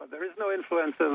But there is no influenza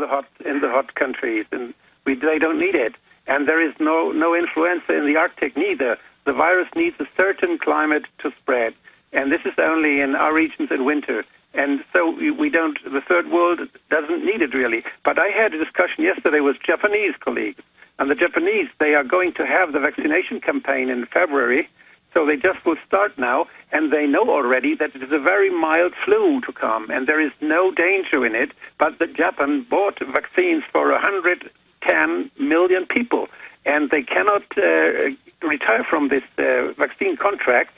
in the hot countries, and they don't need it. And there is no influenza in the Arctic neither. The virus needs a certain climate to spread, and this is only in our regions in winter. And so the third world doesn't need it really. But I had a discussion yesterday with Japanese colleagues, and the Japanese, they are going to have the vaccination campaign in February, so they just will start now, and they know already that it is a very mild flu to come, and there is no danger in it, but Japan bought vaccines for 110 million people, and they cannot retire from this vaccine contract,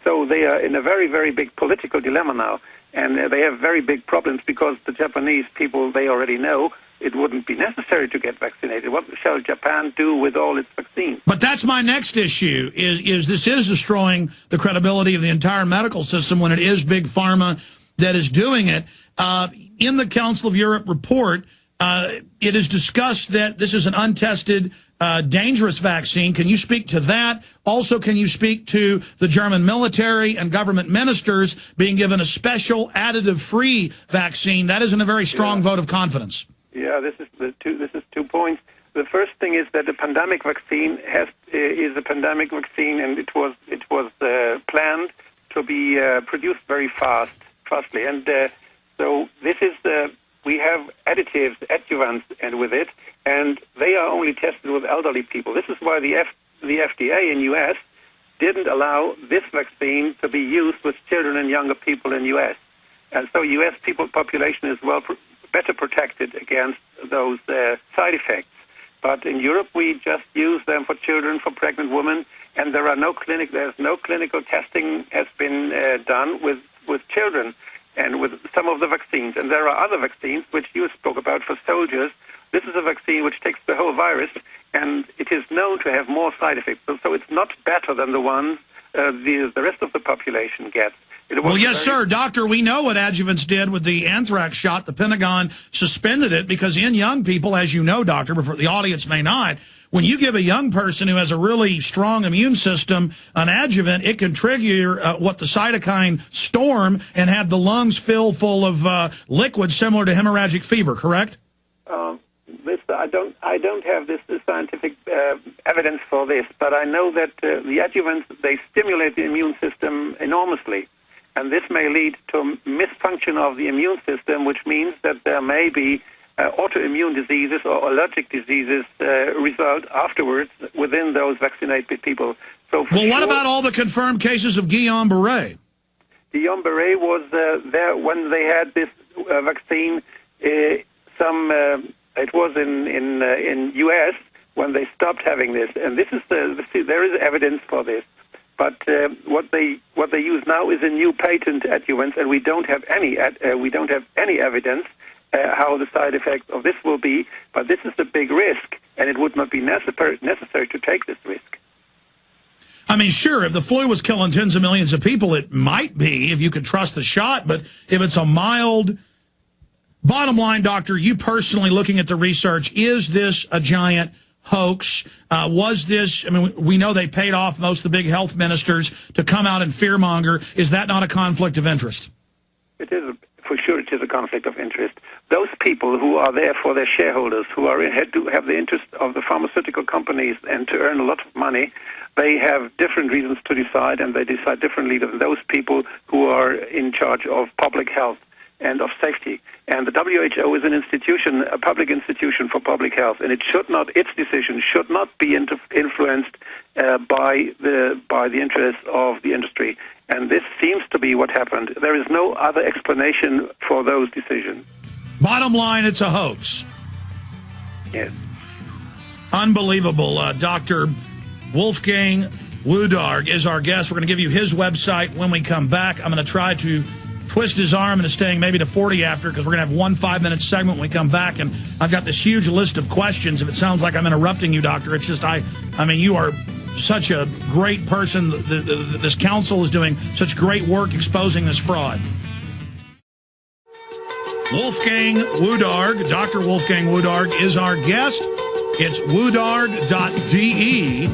so they are in a very, very big political dilemma now, and they have very big problems because the Japanese people, they already know it wouldn't be necessary to get vaccinated. What shall Japan do with all its vaccines? But that's my next issue, is this is destroying the credibility of the entire medical system when it is Big Pharma that is doing it. In the Council of Europe report, it is discussed that this is an untested, dangerous vaccine. Can you speak to that? Also, can you speak to the German military and government ministers being given a special additive-free vaccine? That isn't a very strong vote of confidence. Yeah, this is 2 points. The first thing is that the pandemic vaccine is a pandemic vaccine, and it was planned to be produced very fastly, and so this is we have additives, adjuvants, and with it, and they are only tested with elderly people. This is why the FDA in U.S. didn't allow this vaccine to be used with children and younger people in U.S. And so U.S. population is better protected against those side effects. But in Europe, we just use them for children, for pregnant women, and there's no clinical testing has been done with children and with some of the vaccines. And there are other vaccines which you spoke about for soldiers. This is a vaccine which takes the whole virus, and it is known to have more side effects. So it's not better than the ones the rest of the population gets. Well, yes, sir. Doctor, we know what adjuvants did with the anthrax shot. The Pentagon suspended it because in young people, as you know, doctor, but the audience may not, when you give a young person who has a really strong immune system an adjuvant, it can trigger what the cytokine storm and have the lungs fill full of liquid similar to hemorrhagic fever, correct? I don't have this scientific evidence for this, but I know that the adjuvants, they stimulate the immune system enormously. And this may lead to a misfunction of the immune system, which means that there may be autoimmune diseases or allergic diseases result afterwards within those vaccinated people. So what about all the confirmed cases of Guillain-Barré? Guillain-Barré was there when they had this vaccine. It was in U.S. when they stopped having this, and this is there is evidence for this. But what they use now is a new patent adjuvant, and we don't have any evidence how the side effects of this will be. But this is a big risk, and it would not be necessary to take this risk. I mean, sure, if the flu was killing tens of millions of people, it might be if you could trust the shot. But if it's a mild, bottom line, doctor, you personally looking at the research, is this a giant hoax? Was this, I mean, we know they paid off most of the big health ministers to come out and fearmonger. Is that not a conflict of interest? It is, for sure it is a conflict of interest. Those people who are there for their shareholders, who have the interest of the pharmaceutical companies and to earn a lot of money, they have different reasons to decide, and they decide differently than those people who are in charge of public health and of safety. And the WHO is an institution, a public institution for public health, and its decision should not be influenced by the interests of the industry. And this seems to be what happened. There is no other explanation for those decisions. Bottom line, it's a hoax. Yes. Unbelievable. Dr. Wolfgang Wodarg is our guest. We're going to give you his website when we come back. I'm going to try to twist his arm into staying maybe to 40 after, because we're going to have one 5-minute segment when we come back, and I've got this huge list of questions. If it sounds like I'm interrupting you, doctor, it's just I mean, you are such a great person. This council is doing such great work exposing this fraud. Wolfgang Wodarg, Dr. Wolfgang Wodarg is our guest. It's wodarg.de.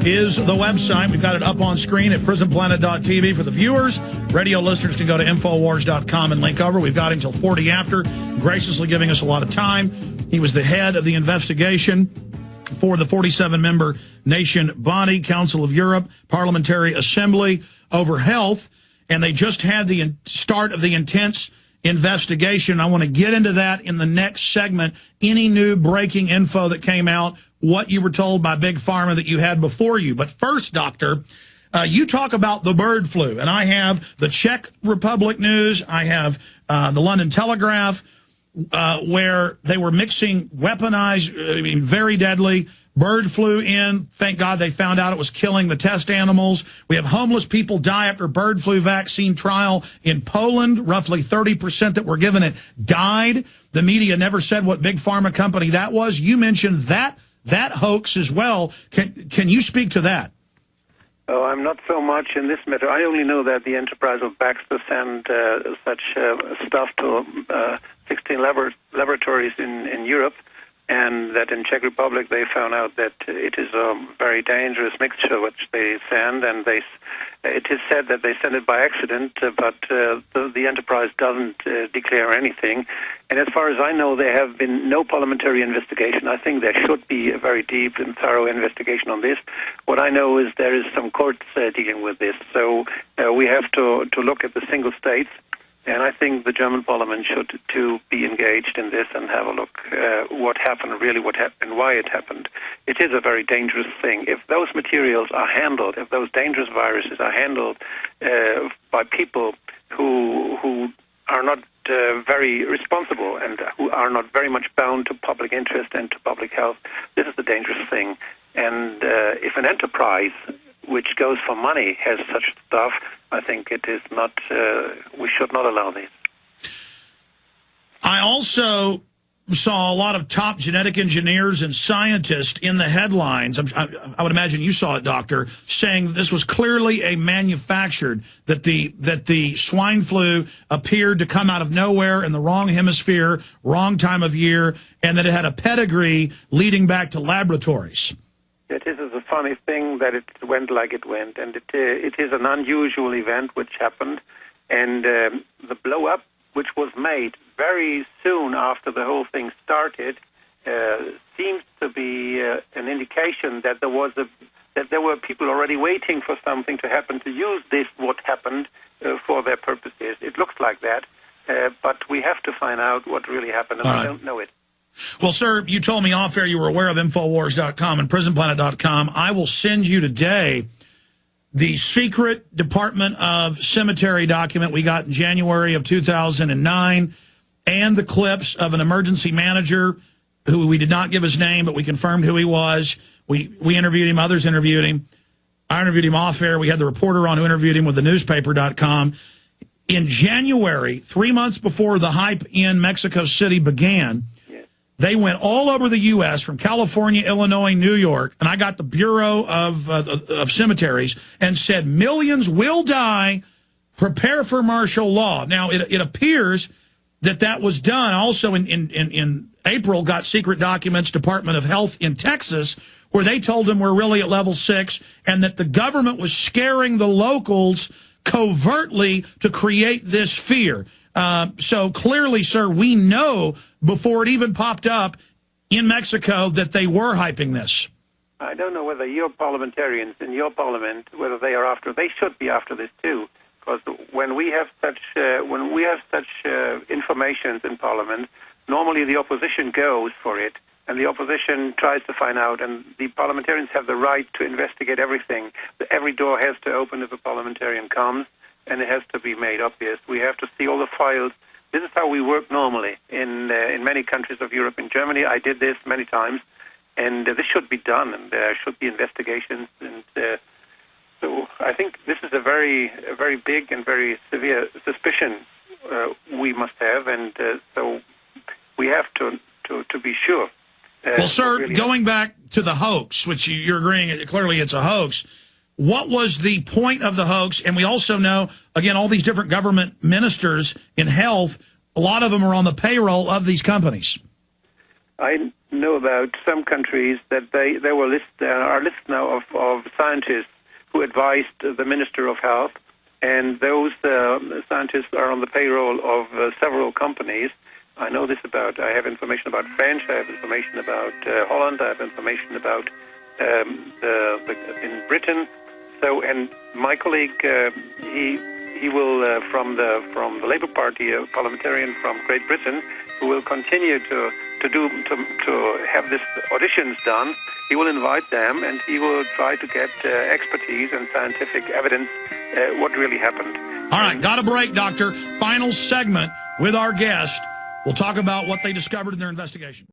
is the website. We've got it up on screen at prisonplanet.tv for the viewers. Radio listeners can go to INFOWARS.com and link over. We've got until 40 after, graciously giving us a lot of time. He was the head of the investigation for the 47-member nation body, Council of Europe, Parliamentary Assembly over health, and they just had the start of the intense investigation. I want to get into that in the next segment. Any new breaking info that came out, what you were told by Big Pharma that you had before you. But first, Doctor, you talk about the bird flu, and I have the Czech Republic news. I have the London Telegraph, where they were mixing weaponized, very deadly bird flu in. Thank God they found out it was killing the test animals. We have homeless people die after bird flu vaccine trial in Poland. Roughly 30% that were given it died. The media never said what big pharma company that was. You mentioned that hoax as well. Can you speak to that? Oh, I'm not so much in this matter. I only know that the enterprise of Baxter sent such stuff to 16 laboratories in Europe, and that in Czech Republic they found out that it is a very dangerous mixture which they send, and it is said that they send it by accident, but the enterprise doesn't declare anything. And as far as I know, there have been no parliamentary investigation. I think there should be a very deep and thorough investigation on this. What I know is there is some courts dealing with this, so we have to look at the single states. And I think the German parliament should, too, be engaged in this and have a look what happened, and why it happened. It is a very dangerous thing. If those materials are handled, if those dangerous viruses are handled by people who are not very responsible and who are not very much bound to public interest and to public health, this is the dangerous thing. And if an enterprise which goes for money has such stuff, I think it is not, we should not allow this. I also saw a lot of top genetic engineers and scientists in the headlines. I would imagine you saw it, Doctor, saying this was clearly a manufactured, that the swine flu appeared to come out of nowhere in the wrong hemisphere, wrong time of year, and that it had a pedigree leading back to laboratories. It is a funny thing that it went like it went, and it is an unusual event which happened, and the blow-up which was made very soon after the whole thing started seems to be an indication that there were people already waiting for something to happen to use what happened for their purposes. It looks like that, but we have to find out what really happened, and I don't know it. Well, sir, you told me off air you were aware of InfoWars.com and PrisonPlanet.com. I will send you today the secret Department of Cemetery document we got in January of 2009 and the clips of an emergency manager who we did not give his name, but we confirmed who he was. We interviewed him. Others interviewed him. I interviewed him off air. We had the reporter on who interviewed him with the newspaper.com. In January, 3 months before the hype in Mexico City began, they went all over the U.S., from California, Illinois, New York, and I got the Bureau of Cemeteries, and said millions will die, prepare for martial law. Now, it appears that was done. Also, in April, got secret documents, Department of Health in Texas, where they told them we're really at level 6, and that the government was scaring the locals covertly to create this fear. So clearly, sir, we know before it even popped up in Mexico that they were hyping this. I don't know whether your parliamentarians in your parliament, whether they should be after this too, because when we have such information in parliament, normally the opposition goes for it, and the opposition tries to find out, and the parliamentarians have the right to investigate everything. Every door has to open if a parliamentarian comes, and it has to be made obvious. We have to see all the files. This is how we work normally in many countries of Europe. In Germany, I did this many times, and this should be done, and there should be investigations. And so I think this is a very big and very severe suspicion we must have, and so we have to be sure. Well, sir, going back to the hoax, which you're agreeing clearly it's a hoax, what was the point of the hoax? And we also know, again, all these different government ministers in health, a lot of them are on the payroll of these companies. I know about some countries that there are lists now of scientists who advised the Minister of Health, and those scientists are on the payroll of several companies. I know this about. I have information about French. I have information about Holland. I have information about in Britain. So, and my colleague, he will from the Labour Party, a parliamentarian from Great Britain, who will continue to have this auditions done. He will invite them, and he will try to get expertise and scientific evidence what really happened. All right, got a break, Doctor. Final segment with our guest. We'll talk about what they discovered in their investigation.